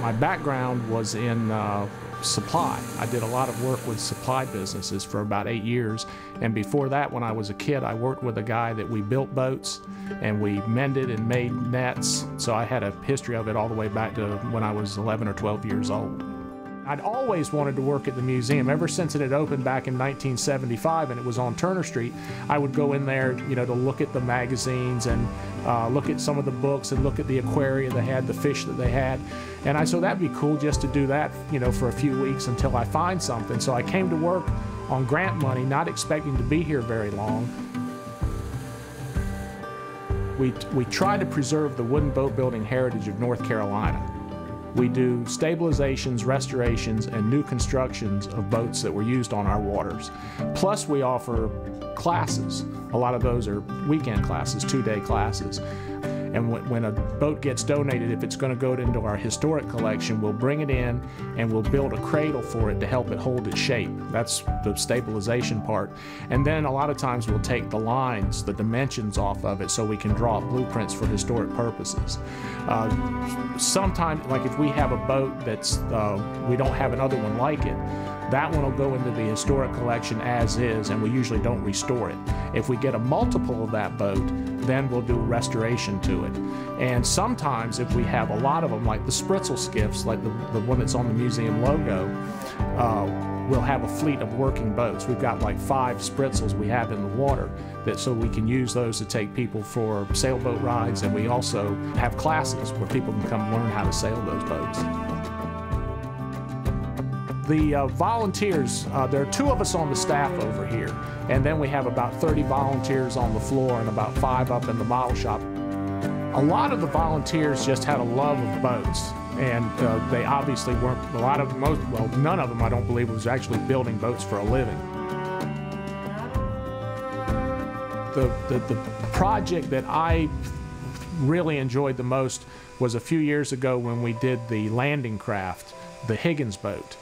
My background was in supply. I did a lot of work with supply businesses for about 8 years, and before that, when I was a kid, I worked with a guy that we built boats and we mended and made nets, so I had a history of it all the way back to when I was 11 or 12 years old. I'd always wanted to work at the museum. Ever since it had opened back in 1975 and it was on Turner Street, I would go in there, you know, to look at the magazines and look at some of the books and look at the aquaria they had, the fish that they had. And I said, that'd be cool just to do that, you know, for a few weeks until I find something. So I came to work on grant money, not expecting to be here very long. We try to preserve the wooden boat building heritage of North Carolina. We do stabilizations, restorations, and new constructions of boats that were used on our waters. Plus, we offer classes. A lot of those are weekend classes, 2-day classes. And when a boat gets donated, if it's going to go into our historic collection, we'll bring it in and we'll build a cradle for it to help it hold its shape. That's the stabilization part. And then a lot of times we'll take the lines, the dimensions off of it so we can draw blueprints for historic purposes. Sometimes, like if we have a boat that's, we don't have another one like it, that one will go into the historic collection as is, and we usually don't restore it. If we get a multiple of that boat, then we'll do restoration to it. And sometimes if we have a lot of them, like the spritzel skiffs, like the one that's on the museum logo, we'll have a fleet of working boats. We've got like 5 spritzels we have in the water, so we can use those to take people for sailboat rides, and we also have classes where people can come learn how to sail those boats. The volunteers, there are 2 of us on the staff over here, and then we have about 30 volunteers on the floor and about 5 up in the model shop. A lot of the volunteers just had a love of boats, and they obviously weren't, none of them, I don't believe, was actually building boats for a living. The project that I really enjoyed the most was a few years ago when we did the landing craft, the Higgins boat.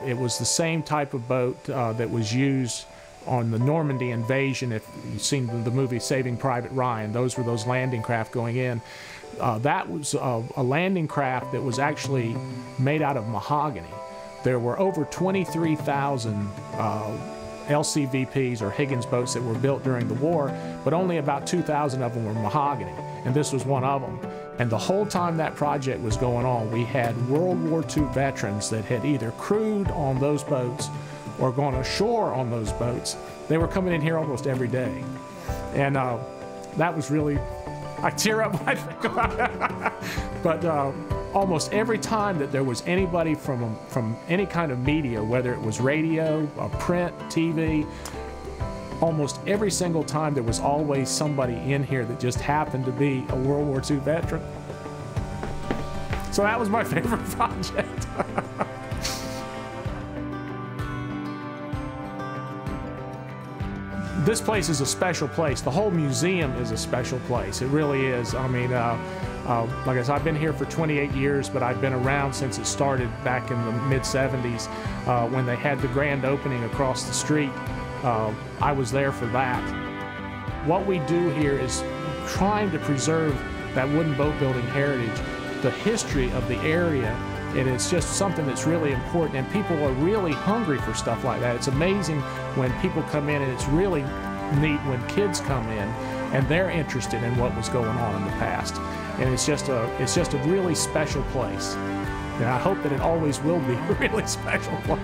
It was the same type of boat that was used on the Normandy invasion. If you've seen the movie Saving Private Ryan, those were those landing craft going in. That was a landing craft that was actually made out of mahogany. There were over 23,000 LCVPs or Higgins boats that were built during the war, but only about 2,000 of them were mahogany, and this was one of them. And the whole time that project was going on, we had World War II veterans that had either crewed on those boats or gone ashore on those boats. They were coming in here almost every day. And that was really, I tear up when I think about it. But almost every time that there was anybody from any kind of media, whether it was radio, print, TV, almost every single time there was always somebody in here that just happened to be a World War II veteran. So that was my favorite project. This place is a special place. The whole museum is a special place. It really is. I mean, like I said, I've been here for 28 years, but I've been around since it started back in the mid-70s when they had the grand opening across the street. I was there for that. What we do here is trying to preserve that wooden boat building heritage, the history of the area, and it's just something that's really important, and people are really hungry for stuff like that. It's amazing when people come in, and it's really neat when kids come in and they're interested in what was going on in the past. And it's just a really special place. And I hope that it always will be a really special place.